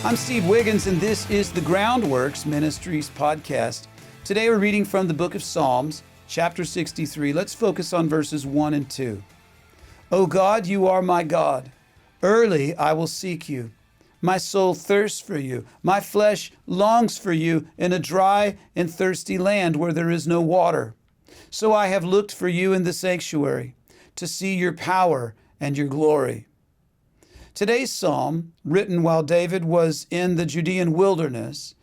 I'm Steve Wiggins, and this is the Groundworks Ministries podcast. Today we're reading from the book of Psalms, chapter 63. Let's focus on verses 1 and 2. O God, you are my God. Early I will seek you. My soul thirsts for you. My flesh longs for you in a dry and thirsty land where there is no water. So I have looked for you in the sanctuary to see your power and your glory. Today's psalm, written while David was in the Judean wilderness,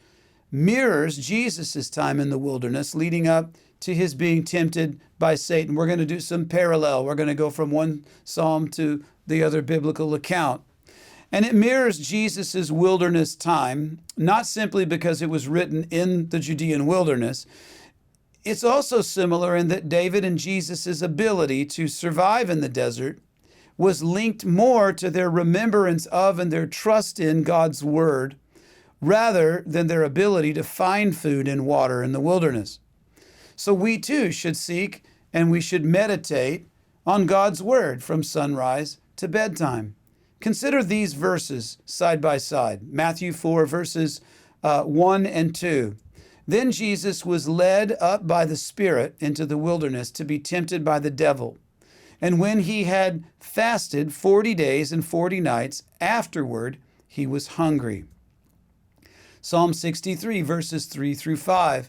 mirrors Jesus' time in the wilderness leading up to his being tempted by Satan. We're going to do some parallel. We're going to go from one psalm to the other biblical account. And it mirrors Jesus' wilderness time, not simply because it was written in the Judean wilderness. It's also similar in that David and Jesus' ability to survive in the desert was linked more to their remembrance of and their trust in God's word rather than their ability to find food and water in the wilderness. So we too should seek and we should meditate on God's word from sunrise to bedtime. Consider these verses side by side. Matthew 4, verses 1 and 2. Then Jesus was led up by the Spirit into the wilderness to be tempted by the devil. And when he had fasted 40 days and 40 nights, afterward he was hungry. Psalm 63, verses 3 through 5.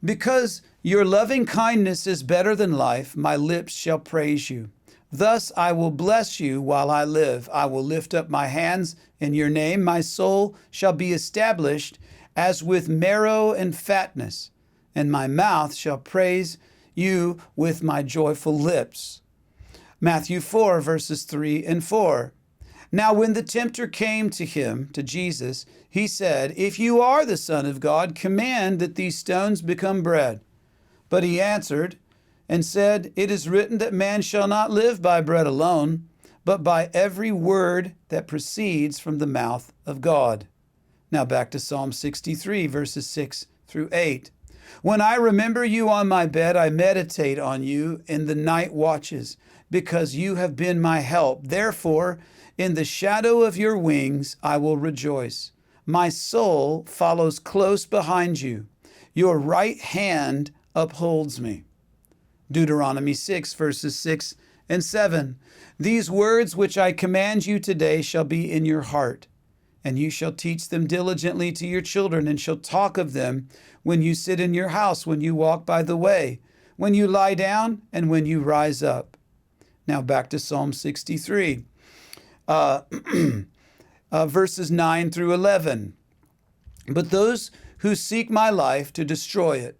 Because your loving kindness is better than life, my lips shall praise you. Thus I will bless you while I live. I will lift up my hands in your name. My soul shall be established as with marrow and fatness, and my mouth shall praise you with my joyful lips. Matthew 4, verses 3 and 4. Now when the tempter came to him, to Jesus, he said, If you are the Son of God, command that these stones become bread. But he answered and said, It is written that man shall not live by bread alone, but by every word that proceeds from the mouth of God. Now back to Psalm 63, verses 6 through 8. When I remember you on my bed, I meditate on you in the night watches, because you have been my help. Therefore, in the shadow of your wings, I will rejoice. My soul follows close behind you. Your right hand upholds me. Deuteronomy 6, verses 6 and 7. These words which I command you today shall be in your heart, and you shall teach them diligently to your children, and shall talk of them when you sit in your house, when you walk by the way, when you lie down, and when you rise up. Now back to Psalm 63, verses 9 through 11. But those who seek my life to destroy it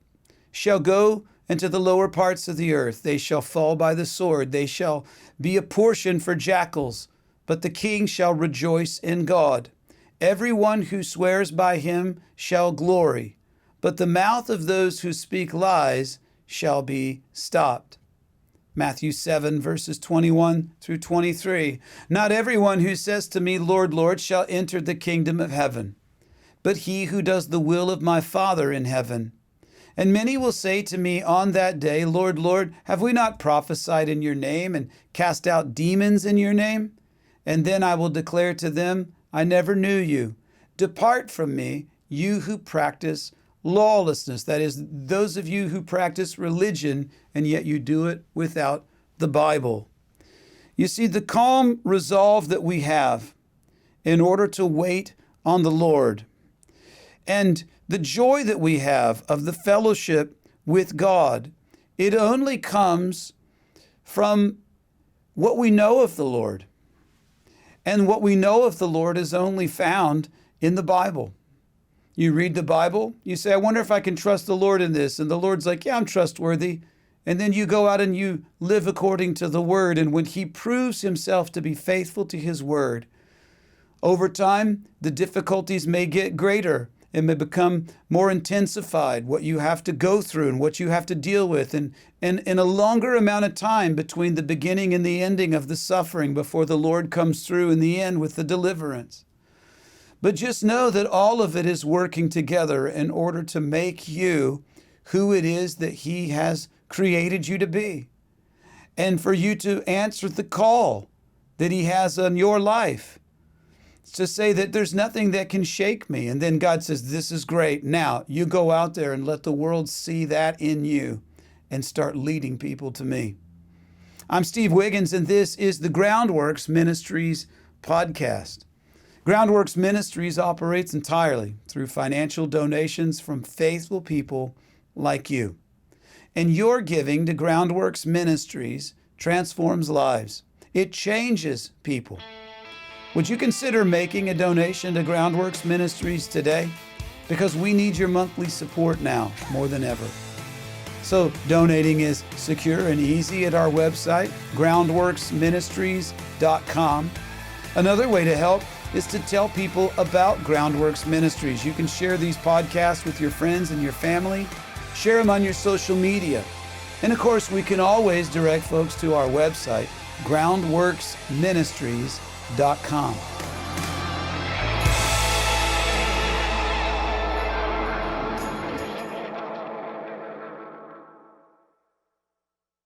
shall go into the lower parts of the earth. They shall fall by the sword. They shall be a portion for jackals, but the king shall rejoice in God. Everyone who swears by him shall glory, but the mouth of those who speak lies shall be stopped. Matthew 7, verses 21 through 23. Not everyone who says to me, Lord, Lord, shall enter the kingdom of heaven, but he who does the will of my Father in heaven. And many will say to me on that day, Lord, Lord, have we not prophesied in your name and cast out demons in your name? And then I will declare to them, I never knew you. Depart from me, you who practice lawlessness. That is, those of you who practice religion, and yet you do it without the Bible. You see, the calm resolve that we have in order to wait on the Lord, and the joy that we have of the fellowship with God, it only comes from what we know of the Lord. And what we know of the Lord is only found in the Bible. You read the Bible, you say, I wonder if I can trust the Lord in this. And the Lord's like, yeah, I'm trustworthy. And then you go out and you live according to the word. And when he proves himself to be faithful to his word, over time, the difficulties may get greater. It may become more intensified, what you have to go through and what you have to deal with. And in a longer amount of time between the beginning and the ending of the suffering before the Lord comes through in the end with the deliverance. But just know that all of it is working together in order to make you who it is that he has created you to be, and for you to answer the call that he has on your life. to say that there's nothing that can shake me. And then God says, this is great. Now you go out there and let the world see that in you and start leading people to me. I'm Steve Wiggins, and this is the Groundworks Ministries podcast. Groundworks Ministries operates entirely through financial donations from faithful people like you. And your giving to Groundworks Ministries transforms lives. It changes people. Would you consider making a donation to Groundworks Ministries today? Because we need your monthly support now more than ever. So donating is secure and easy at our website, groundworksministries.com. Another way to help is to tell people about Groundworks Ministries. You can share these podcasts with your friends and your family. Share them on your social media. And of course, we can always direct folks to our website, groundworksministries.com.